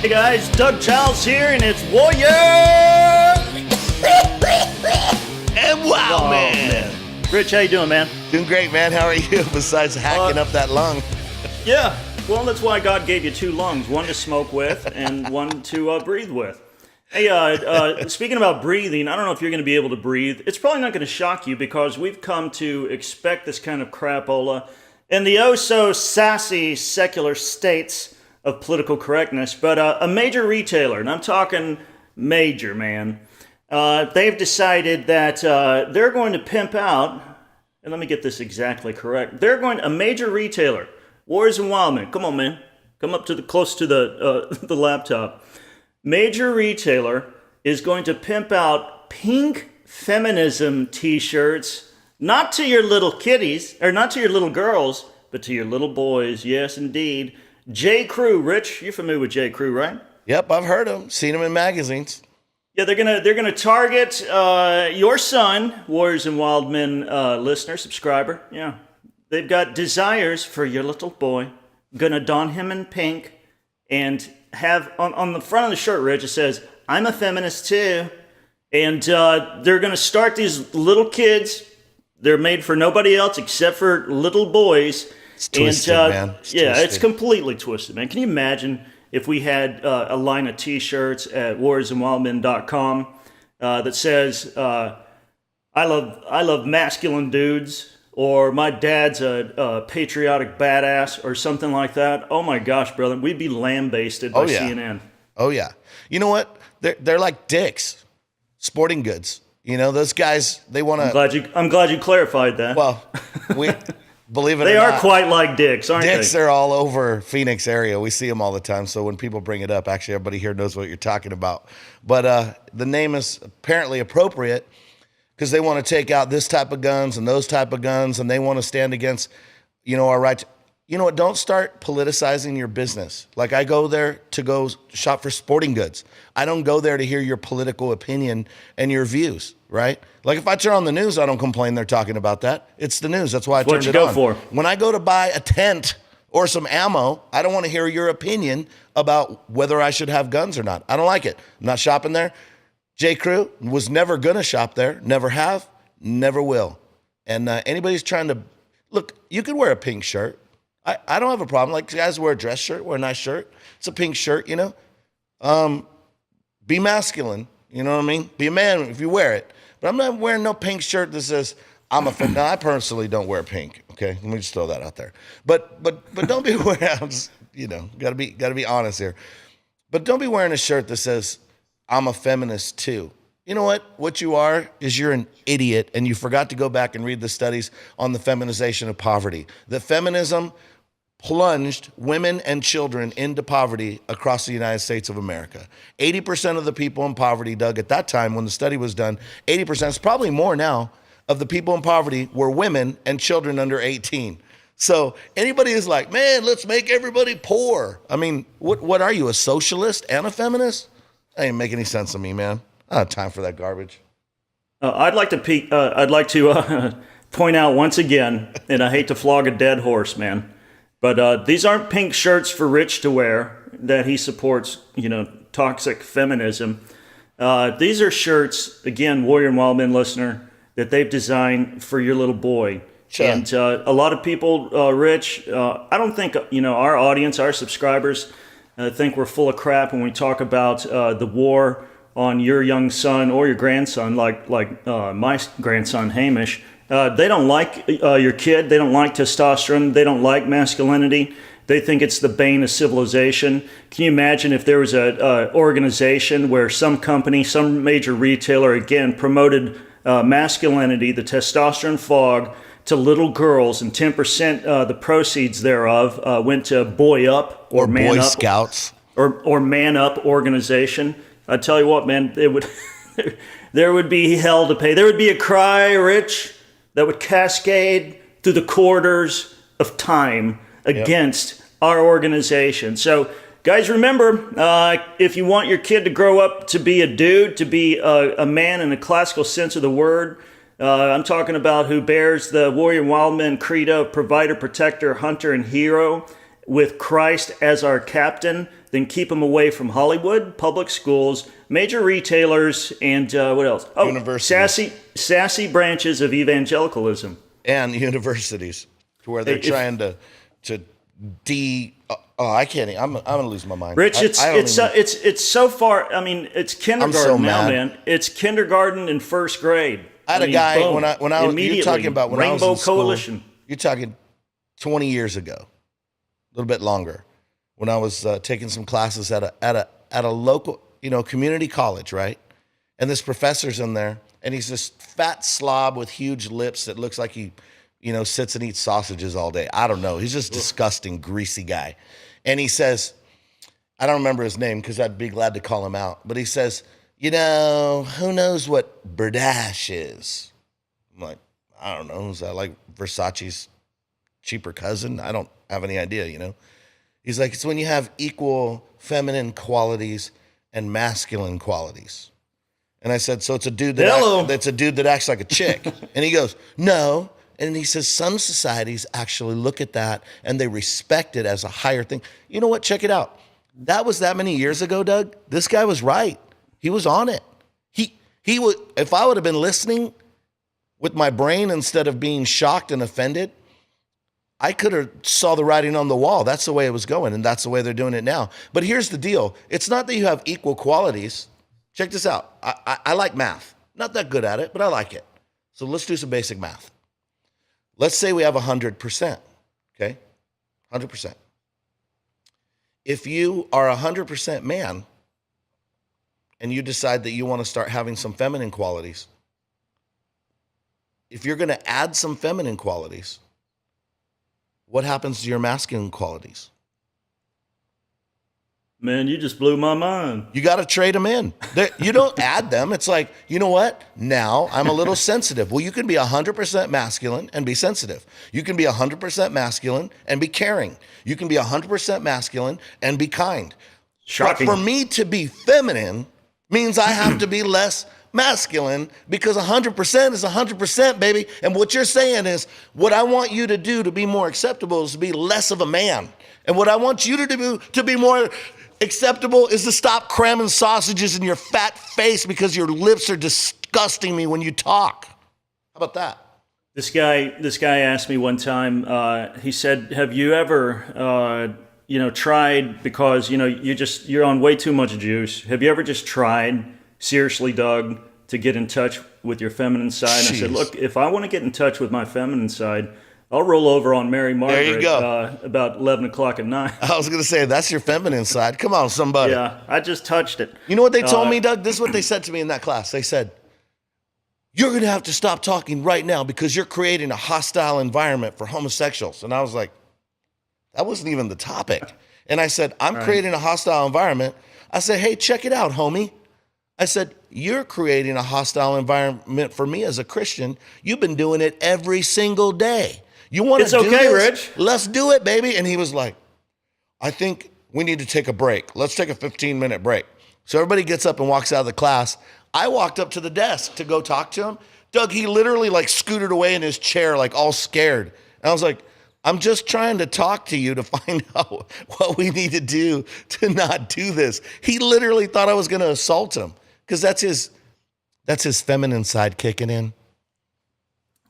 Hey guys, Doug Charles here, and it's Warrior and Wildmen. Rich, how you doing, man? Doing great, man. How are you? Besides hacking up that lung. Yeah, well, that's why God gave you two lungs, one to smoke with and one to breathe with. Hey, speaking about breathing, I don't know if you're going to be able to breathe. It's probably not going to shock you because we've come to expect this kind of crapola in the oh-so-sassy secular states of political correctness. But a major retailer, and I'm talking major, man, they've decided that they're going to pimp out, and let me get this exactly correct, a major retailer, Warriors and Wildmen, come on, man, come up to close to the laptop. Major retailer is going to pimp out pink feminism t-shirts, not to your little kiddies, or not to your little girls, but to your little boys. Yes, indeed. J. Crew, Rich, you're familiar with J. Crew, right? Yep, I've heard them, seen them in magazines. Yeah, they're gonna target your son, Warriors and Wildmen listener, subscriber. Yeah, they've got desires for your little boy. Gonna don him in pink and have on the front of the shirt, Rich, it says, "I'm a feminist too." And they're going to start these little kids. They're made for nobody else except for little boys. It's twisted, man. It's completely twisted, man. Can you imagine if we had a line of t-shirts at warriorsandwildmen.com that says, I love masculine dudes, or my dad's a patriotic badass, or something like that. Oh my gosh, brother, we'd be lambasted by CNN. Oh yeah. You know what? They're like dicks. Sporting goods. You know, those guys, they want to. I'm glad you clarified that. Well, we believe it or not. They are quite like dicks, aren't they? Dicks are all over Phoenix area. We see them all the time. So when people bring it up, actually everybody here knows what you're talking about. But the name is apparently appropriate, because they want to take out this type of guns and those type of guns, and they want to stand against, our right. You know what? Don't start politicizing your business. Like, I go there to go shop for sporting goods. I don't go there to hear your political opinion and your views, right? Like, if I turn on the news, I don't complain they're talking about that. It's the news. That's why I turned it on. For? When I go to buy a tent or some ammo, I don't want to hear your opinion about whether I should have guns or not. I don't like it. I'm not shopping there. J. Crew was never going to shop there. Never have, never will. And anybody's trying to, look, you can wear a pink shirt. I don't have a problem. Like, guys wear a dress shirt, wear a nice shirt. It's a pink shirt, Be masculine, you know what I mean? Be a man if you wear it. But I'm not wearing no pink shirt that says, I'm a fan. No, I personally don't wear pink, okay? Let me just throw that out there. But don't be wearing, gotta be honest here. But don't be wearing a shirt that says, I'm a feminist too. You know what? What you are is you're an idiot, and you forgot to go back and read the studies on the feminization of poverty. The feminism plunged women and children into poverty across the United States of America. 80% of the people in poverty, Doug, at that time when the study was done, 80%, it's probably more now, of the people in poverty were women and children under 18. So anybody is like, man, let's make everybody poor. I mean, what are you, a socialist and a feminist? That ain't make any sense to me, man. I don't have time for that garbage. I'd like to point out once again, and I hate to flog a dead horse, man, but these aren't pink shirts for Rich to wear that he supports, toxic feminism. These are shirts, again, Warrior and Wildmen listener, that they've designed for your little boy. Sure. And a lot of people, Rich, I don't think, our audience, our subscribers, think we're full of crap when we talk about the war on your young son or your grandson, like my grandson Hamish. They don't like your kid. They don't like testosterone. They don't like masculinity. They think it's the bane of civilization. Can you imagine if there was a organization where some company, some major retailer, again, promoted masculinity, the testosterone fog, to little girls, and 10% the proceeds thereof went to Boy Up or Man Boy Up Scouts or Man Up organization. I tell you what, man, there would be hell to pay. There would be a cry, Rich, that would cascade through the corridors of time against our organization. So, guys, remember, if you want your kid to grow up to be a dude, to be a man in the classical sense of the word, I'm talking about who bears the Warrior and Wildmen credo, provider, protector, hunter, and hero, with Christ as our captain, then keep him away from Hollywood, public schools, major retailers, and what else? Oh, universities. Sassy branches of evangelicalism. And universities, to where they're trying to I can't. I'm gonna lose my mind. Rich, it's so far. I mean, it's kindergarten now, man. It's kindergarten and first grade. I had a guy boom, when I was you're talking about when I was in Rainbow school, Coalition. You're talking 20 years ago, a little bit longer, when I was taking some classes at a local community college, right? And this professor's in there, and he's this fat slob with huge lips that looks like he sits and eats sausages all day. I don't know. He's just disgusting, greasy guy. And he says, I don't remember his name because I'd be glad to call him out, but he says, who knows what Berdache is? I'm like, I don't know. Is that like Versace's cheaper cousin? I don't have any idea, He's like, it's when you have equal feminine qualities and masculine qualities. And I said, so it's a dude that's a dude that acts like a chick. And he goes, no. And he says, some societies actually look at that and they respect it as a higher thing. You know what? Check it out. That was that many years ago, Doug. This guy was right. He was on it. He would, if I would have been listening with my brain instead of being shocked and offended, I could have saw the writing on the wall. That's the way it was going, and that's the way they're doing it now. But here's the deal. It's not that you have equal qualities. Check this out. I like math. Not that good at it, but I like it. So let's do some basic math. Let's say we have 100%, okay? 100%. If you are 100% man and you decide that you want to start having some feminine qualities, if you're going to add some feminine qualities, what happens to your masculine qualities? Man, you just blew my mind. You got to trade them in. You don't add them. It's like, you know what? Now I'm a little sensitive. Well, you can be 100% masculine and be sensitive. You can be 100% masculine and be caring. You can be 100% masculine and be kind. Shocking. But for me to be feminine means I have to be less masculine, because 100% is 100%, baby. And what you're saying is, what I want you to do to be more acceptable is to be less of a man. And what I want you to do to be more acceptable is to stop cramming sausages in your fat face, because your lips are disgusting me when you talk. How about that? This guy asked me one time, he said, have you ever, tried, because, you're on way too much juice. Have you ever just tried, seriously, Doug, to get in touch with your feminine side? Jeez. I said, look, if I want to get in touch with my feminine side, I'll roll over on Mary Margaret. There you go. About 11 o'clock at night. I was going to say, that's your feminine side. Come on, somebody. Yeah, I just touched it. You know what they told me, Doug? This is what they said to me in that class. They said, you're going to have to stop talking right now because you're creating a hostile environment for homosexuals. And I was like, that wasn't even the topic. And I said, I'm creating a hostile environment. I said, hey, check it out, homie. I said, you're creating a hostile environment for me as a Christian. You've been doing it every single day. You want to do okay, this? Rich. Let's do it, baby. And he was like, I think we need to take a break. Let's take a 15-minute break. So everybody gets up and walks out of the class. I walked up to the desk to go talk to him. Doug, he literally scooted away in his chair, all scared. And I was like, I'm just trying to talk to you to find out what we need to do to not do this. He literally thought I was going to assault him, because that's his feminine side kicking in.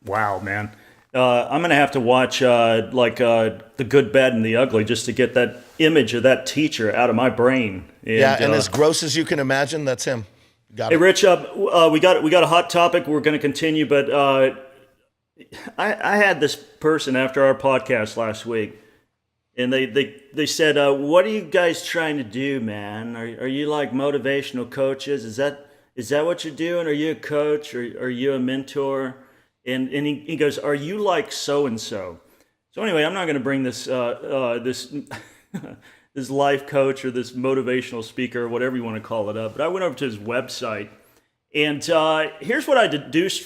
Wow, man. I'm going to have to watch The Good, Bad, and the Ugly just to get that image of that teacher out of my brain. And as gross as you can imagine, that's him. Got it. Hey, Rich, we got a hot topic. We're going to continue, but I had this person after our podcast last week, and they said, what are you guys trying to do, man? Are you like motivational coaches? Is that what you're doing? Are you a coach? Or are you a mentor? And he goes, are you like so-and-so? So anyway, I'm not going to bring this this life coach or this motivational speaker or whatever you want to call it up, but I went over to his website, and here's what I deduced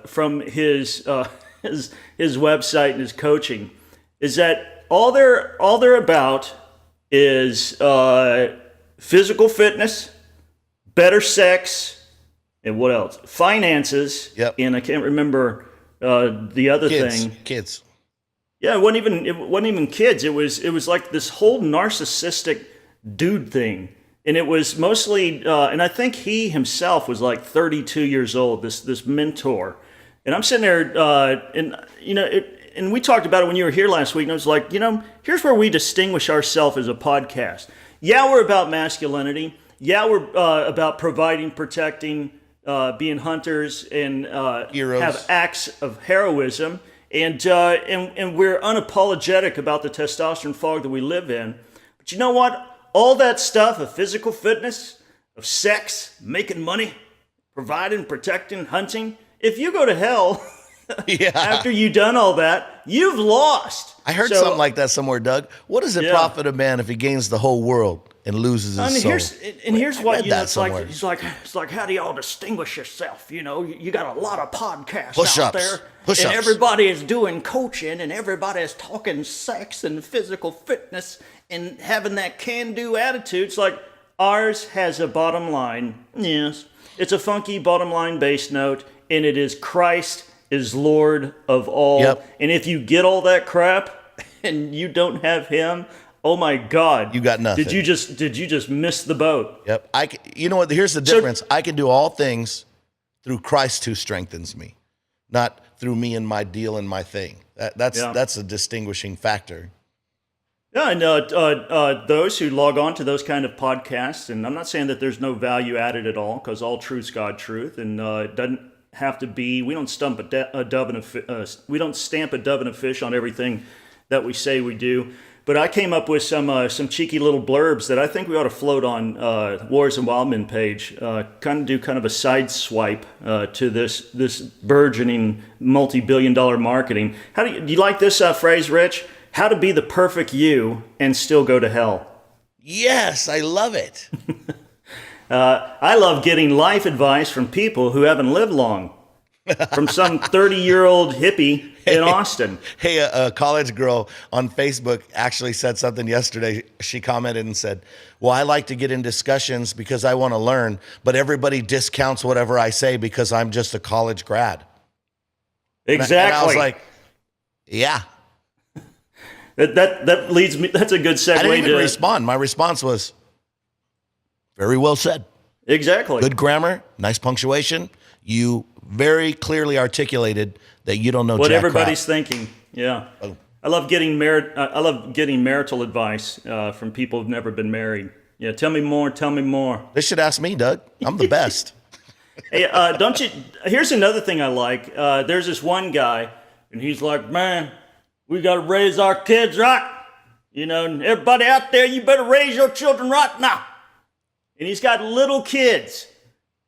from his website and his coaching, is that all they're about is physical fitness, better sex, and what else? Finances. Yep. And I can't remember the other thing. Kids. Yeah, it wasn't even kids. It was like this whole narcissistic dude thing, and it was mostly. And I think he himself was like 32 years old. This mentor, and I'm sitting there, and we talked about it when you were here last week. And I was like, here's where we distinguish ourselves as a podcast. Yeah, we're about masculinity. Yeah, we're about providing, protecting, being hunters, and Heroes. Have acts of heroism. And we're unapologetic about the testosterone fog that we live in. But you know what? All that stuff of physical fitness, of sex, making money, providing, protecting, hunting, if you go to hell after you've done all that, you've lost. I heard something like that somewhere, Doug. What does it profit a man if he gains the whole world and loses his soul? Here's what it's like. How do y'all distinguish yourself? You got a lot of podcasts out there, and everybody is doing coaching, and everybody is talking sex and physical fitness and having that can-do attitude. It's like ours has a bottom line. Yes, it's a funky bottom line bass note, and it is Christ is Lord of all. Yep. And if you get all that crap and you don't have Him, oh my God! You got nothing. Did you just miss the boat? Yep. You know what? Here's the difference. I can do all things through Christ who strengthens me, not through me and my deal and my thing. That's a distinguishing factor. Yeah, and those who log on to those kind of podcasts, and I'm not saying that there's no value added at all, because all truth's God truth, and it doesn't have to be. We don't stamp a dove and a fish on everything that we say we do. But I came up with some cheeky little blurbs that I think we ought to float on Wars and Wildmen page. Kind of a side swipe to this burgeoning multi-billion-dollar marketing. Do you like this phrase, Rich? How to be the perfect you and still go to hell. Yes, I love it. I love getting life advice from people who haven't lived long. From some 30-year-old hippie in Austin. Hey, a college girl on Facebook actually said something yesterday. She commented and said, well, I like to get in discussions because I want to learn, but everybody discounts whatever I say because I'm just a college grad. Exactly. And I was like, yeah. That leads me, that's a good segue. I didn't even respond. My response was, very well said. Exactly. Good grammar, nice punctuation. You very clearly articulated that you don't know what jack everybody's crap. thinking. Yeah, I love getting marital advice from people who've never been married. Yeah, tell me more. Tell me more. They should ask me, Doug. I'm the best. Hey, don't you? Here's another thing I like. There's this one guy, and he's like, man, we got to raise our kids right. And everybody out there, you better raise your children right now. And he's got little kids.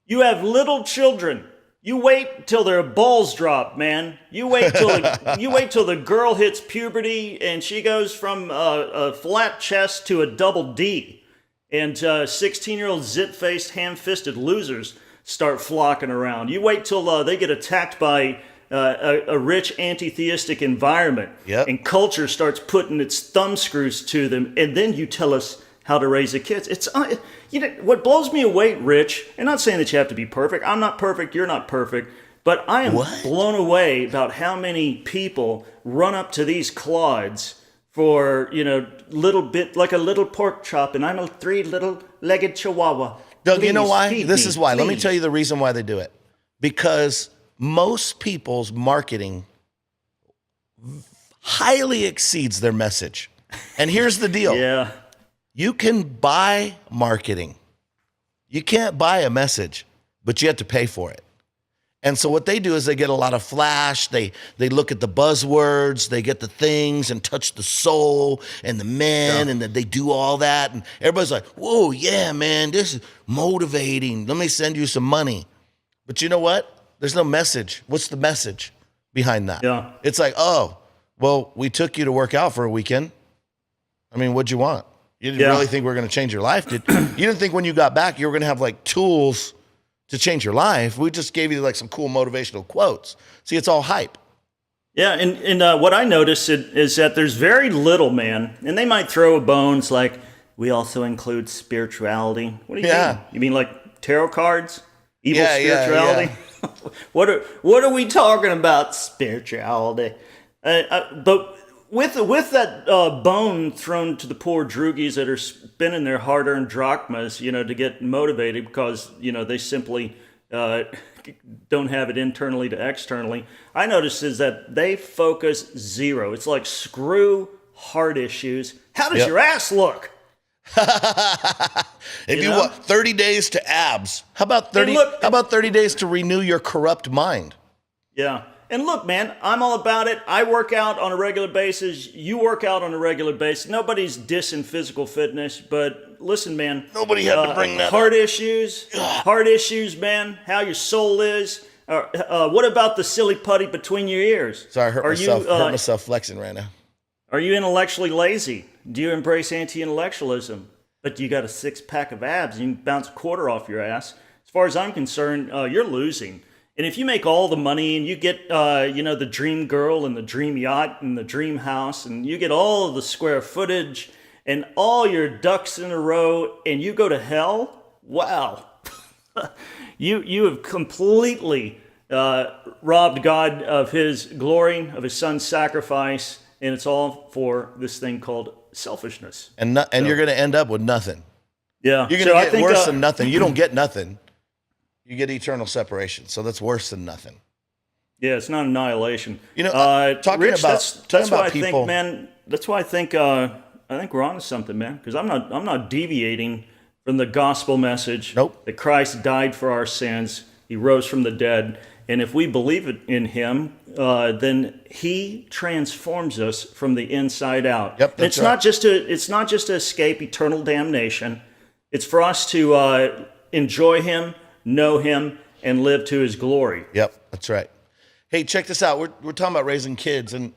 You have little children. You wait till their balls drop, man. You wait till the girl hits puberty and she goes from a flat chest to a double D, and 16-year-old zit-faced, ham-fisted losers start flocking around. You wait till they get attacked by a rich anti-theistic environment, and culture starts putting its thumb screws to them, and then you tell us how to raise the kids. It's what blows me away, Rich. I'm not saying that you have to be perfect. I'm not perfect. You're not perfect. But I am blown away about how many people run up to these clods for little bit like a little pork chop, and I'm a 3-legged chihuahua. Doug, Please, you know why? This is why. Please. Let me tell you the reason why they do it. Because most people's marketing highly exceeds their message. And here's the deal. Yeah. You can buy marketing. You can't buy a message, but you have to pay for it. And so what they do is they get a lot of flash. They look at the buzzwords. They get the things and touch the soul and the men, and they do all that. And everybody's like, whoa, yeah, man, this is motivating. Let me send you some money. But you know what? There's no message. What's the message behind that? Yeah. It's like, oh, well, we took you to work out for a weekend. I mean, what'd you want? You didn't really think we were going to change your life, did you? You didn't think when you got back you were going to have like tools to change your life. We just gave you like some cool motivational quotes. See, it's all hype. Yeah, and what I noticed is that there's very little, man, and they might throw bones like, we also include spirituality. What do you mean? You mean like tarot cards? Evil spirituality? Yeah. What are we talking about, spirituality? But with that bone thrown to the poor droogies that are spending their hard-earned drachmas, to get motivated because they simply don't have it internally to externally. I noticed is that they focus zero. It's like screw heart issues. How does your ass look? If you want 30 days to abs, how about 30 days to renew your corrupt mind? Yeah. And look, man, I'm all about it. I work out on a regular basis. You work out on a regular basis. Nobody's dissing physical fitness, but listen, man. Nobody had to bring that heart up. Heart issues, man. How your soul is. What about the silly putty between your ears? Sorry, I hurt myself flexing right now. Are you intellectually lazy? Do you embrace anti-intellectualism? But you got a six-pack of abs and you can bounce a quarter off your ass. As far as I'm concerned, you're losing. And if you make all the money and you get, the dream girl and the dream yacht and the dream house and you get all of the square footage and all your ducks in a row and you go to hell, wow. you have completely robbed God of his glory, of his son's sacrifice, and it's all for this thing called selfishness. And you're going to end up with nothing. Yeah. You're going to get worse than nothing. You don't get nothing. You get eternal separation. So that's worse than nothing. Yeah, it's not annihilation. Talking Rich, about that's why I people, think, man. That's why I think we're on to something, man. Because I'm not deviating from the gospel message. Nope. That Christ died for our sins. He rose from the dead, and if we believe it in Him, then He transforms us from the inside out. Yep, it's not just to escape eternal damnation. It's for us to enjoy Him, know Him, and live to His glory. Yep, that's right. Hey, check this out. We're talking about raising kids, and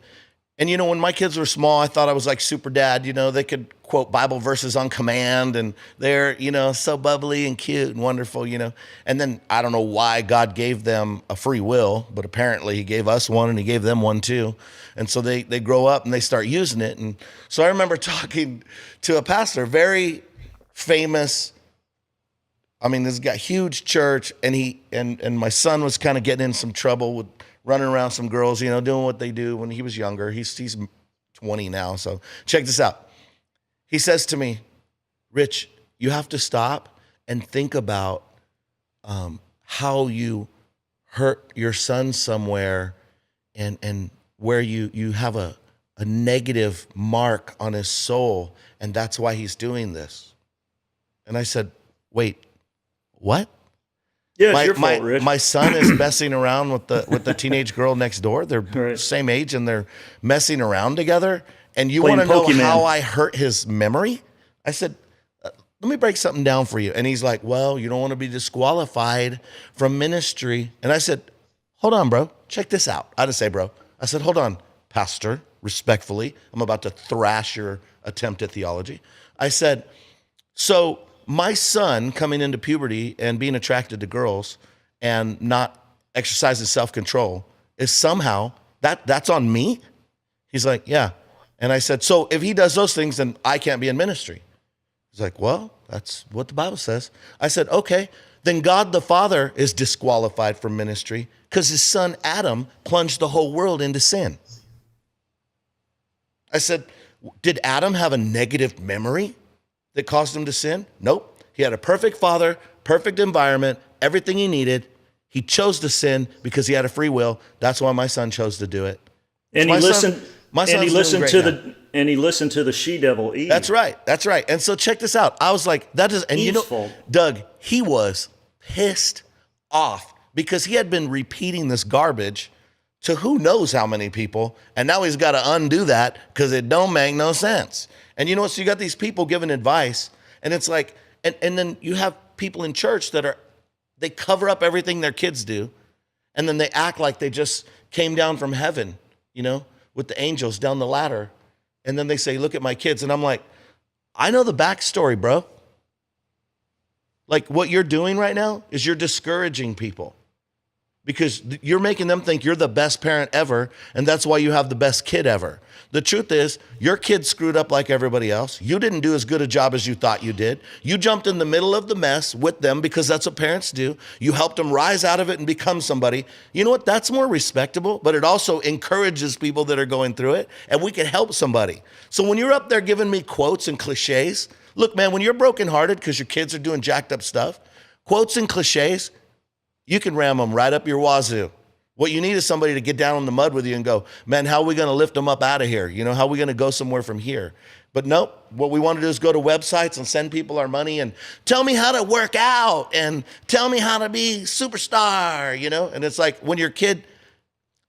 when my kids were small, I thought I was like super dad. They could quote Bible verses on command, and they're so bubbly and cute and wonderful. And then I don't know why God gave them a free will, but apparently He gave us one, and He gave them one too. And so they grow up and they start using it. And so I remember talking to a pastor, very famous. I mean, this guy, huge church, and and my son was kind of getting in some trouble with running around some girls, doing what they do when he was younger. He's 20 now, so check this out. He says to me, Rich, you have to stop and think about how you hurt your son somewhere and where you have a negative mark on his soul, and that's why he's doing this. And I said, wait, what? Yeah, it's your fault, Rich. My son is messing around with the teenage girl next door. They're the same age and they're messing around together. And you want to know how I hurt his memory? I said, let me break something down for you. And he's like, well, you don't want to be disqualified from ministry. And I said, hold on, bro. Check this out. I didn't say bro. I said, hold on, pastor, respectfully. I'm about to thrash your attempt at theology. I said, so my son coming into puberty and being attracted to girls and not exercising self-control is somehow, that's on me? He's like, yeah. And I said, so if he does those things, then I can't be in ministry. He's like, well, that's what the Bible says. I said, okay, then God the Father is disqualified from ministry because his son Adam plunged the whole world into sin. I said, did Adam have a negative memory that caused him to sin? Nope. He had a perfect father, perfect environment, everything he needed. He chose to sin because he had a free will. That's why my son chose to do it. And he listened to the she-devil Eve. That's right. And so check this out. I was like, that is, and Eve's fault. Doug, he was pissed off because he had been repeating this garbage to who knows how many people, and now he's got to undo that because it don't make no sense. And so you got these people giving advice, and it's like, and then you have people in church they cover up everything their kids do, and then they act like they just came down from heaven, with the angels down the ladder, and then they say, look at my kids, and I'm like, I know the backstory, bro. Like what you're doing right now is you're discouraging people because you're making them think you're the best parent ever, and that's why you have the best kid ever. The truth is, your kid screwed up like everybody else. You didn't do as good a job as you thought you did. You jumped in the middle of the mess with them because that's what parents do. You helped them rise out of it and become somebody. You know what? That's more respectable, but it also encourages people that are going through it, and we can help somebody. So when you're up there giving me quotes and cliches, look, man, when you're brokenhearted because your kids are doing jacked up stuff, quotes and cliches, you can ram them right up your wazoo. What you need is somebody to get down in the mud with you and go, man, how are we going to lift them up out of here? You know, how are we going to go somewhere from here? But nope, what we want to do is go to websites and send people our money and tell me how to work out and tell me how to be superstar, you know? And it's like when your kid,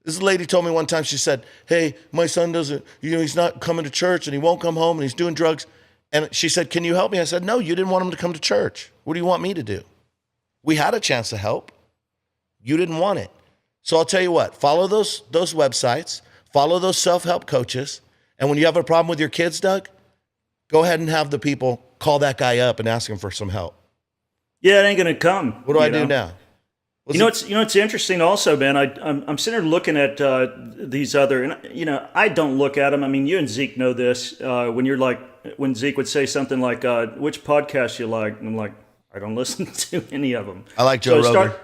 this lady told me one time, she said, hey, my son doesn't, you know, he's not coming to church and he won't come home and he's doing drugs. And she said, can you help me? I said, no, you didn't want him to come to church. What do you want me to do? We had a chance to help. You didn't want it. So I'll tell you what, follow those websites, follow those self-help coaches, and when you have a problem with your kids, Doug, go ahead and have the people call that guy up and ask him for some help. Yeah, it ain't gonna come. What do I do now? It's interesting also, Ben. I'm sitting there looking at these other, and you know, I don't look at them. I mean, you and Zeke know this. When Zeke would say something like, "Which podcast you like?" and I'm like, I don't listen to any of them. I like Joe Rogan.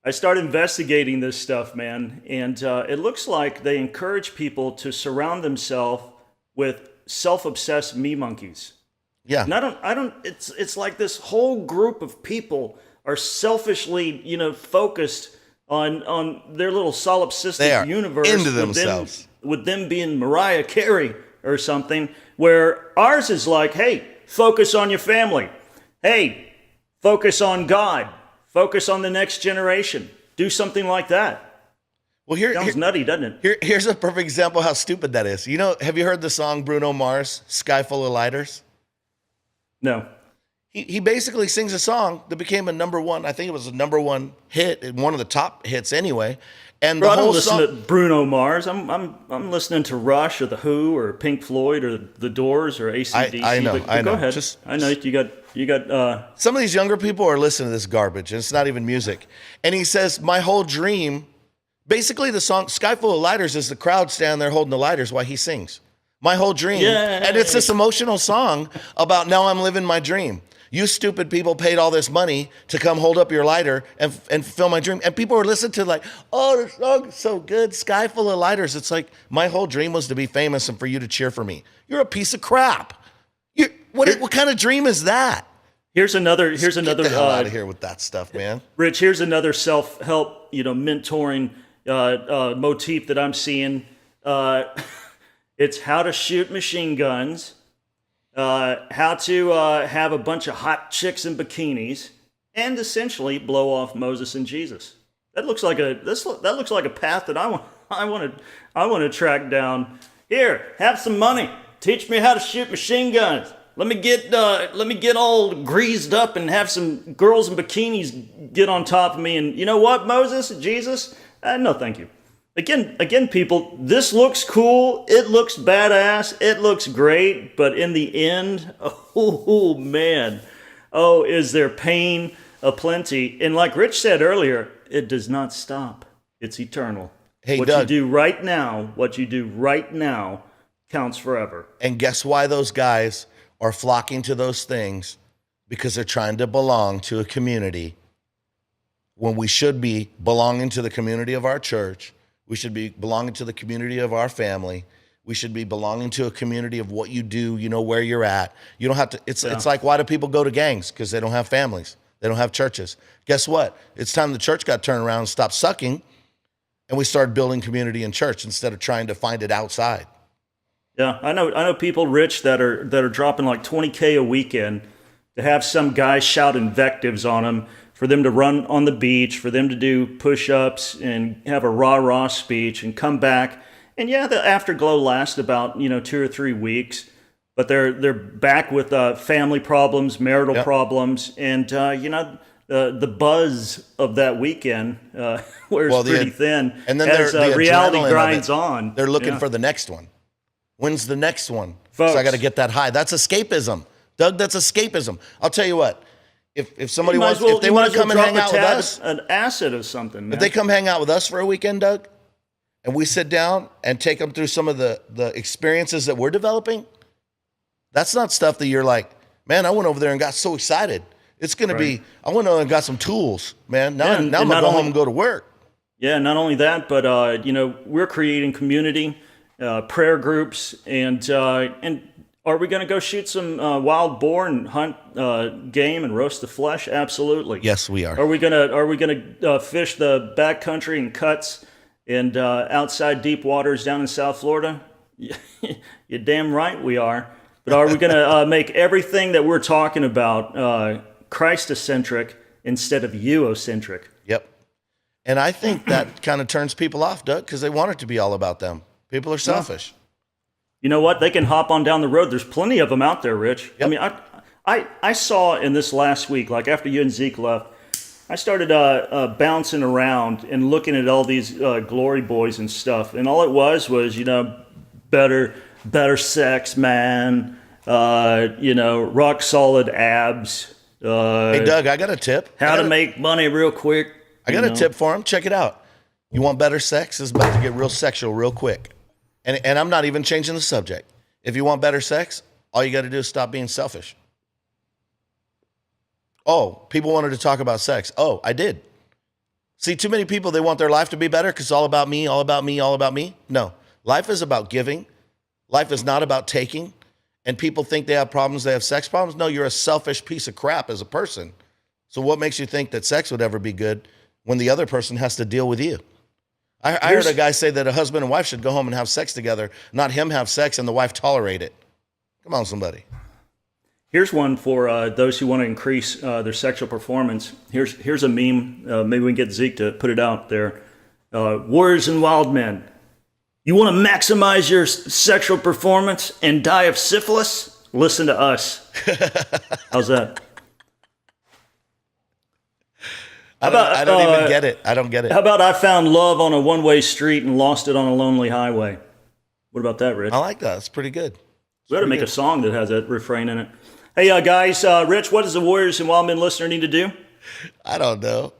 I start investigating this stuff, man, and it looks like they encourage people to surround themselves with self-obsessed me monkeys. Yeah. And I don't. It's like this whole group of people are selfishly, you know, focused on their little solipsistic universe into themselves. With them being Mariah Carey or something. Where ours is like, hey, focus on your family. Hey, focus on God. Focus on the next generation. Do something like that. Well, sounds nutty, doesn't it? Here's a perfect example of how stupid that is. You know, have you heard the song Bruno Mars, Sky Full of Lighters? No. He basically sings a song that became a number one. I think it was a number one hit, one of the top hits anyway. And Bro, the I don't whole listen song, to Bruno Mars. I'm listening to Rush or The Who or Pink Floyd or The Doors or AC/DC. I know. Go ahead. I know you got. Some of these younger people are listening to this garbage, and it's not even music. And he says, "My whole dream." Basically, the song "Sky Full of Lighters" is the crowd standing there holding the lighters while he sings. My whole dream, and it's this emotional song about now I'm living my dream. You stupid people paid all this money to come hold up your lighter and fulfill my dream. And people are listening to like, oh, the song's so good, Sky Full of Lighters. It's like, my whole dream was to be famous and for you to cheer for me. You're a piece of crap. What kind of dream is that? Here's another. Get the hell out of here with that stuff, man. Rich, here's another self-help, mentoring motif that I'm seeing. It's how to shoot machine guns. How to have a bunch of hot chicks in bikinis and essentially blow off Moses and Jesus. That looks like a path that I want to track down. Here, have some money. Teach me how to shoot machine guns. Let me get all greased up and have some girls in bikinis get on top of me. And you know what, Moses, Jesus? No, thank you. Again, people, this looks cool. It looks badass. It looks great. But in the end, oh man, is there pain aplenty? And like Rich said earlier, it does not stop. It's eternal. Hey, what Doug, you do right now counts forever. And guess why those guys are flocking to those things? Because they're trying to belong to a community when we should be belonging to the community of our church. We should be belonging to the community of our family. We should be belonging to a community of what you do, where you're at. You don't have to, it's like, why do people go to gangs? Because they don't have families. They don't have churches. Guess what? It's time the church got turned around and stopped sucking, and we started building community in church instead of trying to find it outside. Yeah, I know people, Rich, that are dropping like $20K a weekend to have some guy shout invectives on them, for them to run on the beach, for them to do push-ups and have a rah-rah speech and come back. And yeah, the afterglow lasts about 2 or 3 weeks, but they're back with family problems, marital problems, and the buzz of that weekend wears pretty thin. And then as reality grinds on. They're looking for the next one. When's the next one? Folks, so I got to get that high. That's escapism. Doug, that's escapism. I'll tell you what. If somebody You might wants, as well- if they you want might to as come well and hang drop out a with tab, us, an acid or something, man. if they come hang out with us for a weekend, Doug, and we sit down and take them through some of the experiences that we're developing, that's not stuff that you're like, man, I went over there and got so excited. It's going to be, I went over and got some tools, man. Now, Yeah, now and I'm going to not go only- home and go to work. Yeah, not only that, but we're creating community, prayer groups, and are we going to go shoot some wild boar and hunt game and roast the flesh? Absolutely. Yes, we are. Are we gonna fish the backcountry and cuts and outside deep waters down in South Florida? You're damn right we are. But are we gonna make everything that we're talking about Christ-centric instead of you-centric? Yep. And I think that kind of turns people off, Doug, because they want it to be all about them. People are selfish. You know what? They can hop on down the road. There's plenty of them out there, Rich. Yep. I mean, I saw in this last week, like after you and Zeke left, I started bouncing around and looking at all these glory boys and stuff, and all it was better sex, man. Rock solid abs. Hey, Doug, I got a tip. How to make money real quick. I got a tip for him. Check it out. You want better sex? It's about to get real sexual real quick. And I'm not even changing the subject. If you want better sex, all you got to do is stop being selfish. Oh, people wanted to talk about sex. Oh, I did. See, too many people, they want their life to be better because it's all about me, all about me, all about me. No, life is about giving. Life is not about taking. And people think they have problems, they have sex problems. No, you're a selfish piece of crap as a person. So what makes you think that sex would ever be good when the other person has to deal with you? I heard a guy say that a husband and wife should go home and have sex together, not him have sex and the wife tolerate it. Come on, somebody. Here's one for those who want to increase their sexual performance. Here's a meme. Maybe we can get Zeke to put it out there. Warriors and Wildmen. You want to maximize your sexual performance and die of syphilis? Listen to us. How's that? I don't even get it. I don't get it. How about I found love on a one-way street and lost it on a lonely highway? What about that, Rich? I like that. It's pretty good. We ought to make a song that has that refrain in it. Hey, guys, Rich, what does the Warriors and Wildmen listener need to do? I don't know.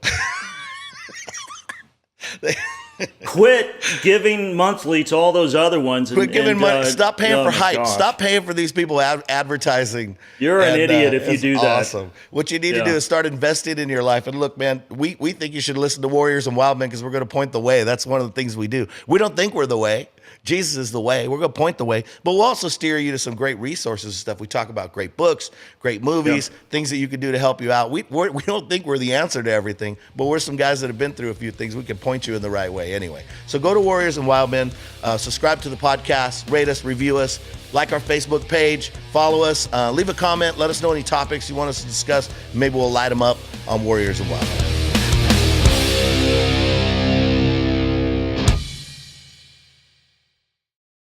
Quit giving monthly to all those other ones. Quit giving money. Stop paying for hype. Gosh. Stop paying for these people advertising. You're an idiot if you do that. Awesome. What you need to do is start investing in your life. And look, man, we think you should listen to Warriors and Wildmen because we're going to point the way. That's one of the things we do. We don't think we're the way. Jesus is the way. We're going to point the way. But we'll also steer you to some great resources and stuff. We talk about great books, great movies, things that you can do to help you out. We don't think we're the answer to everything, but we're some guys that have been through a few things. We can point you in the right way anyway. So go to Warriors and Wildmen, subscribe to the podcast, rate us, review us, like our Facebook page, follow us, leave a comment, let us know any topics you want us to discuss. Maybe we'll light them up on Warriors and Wildmen.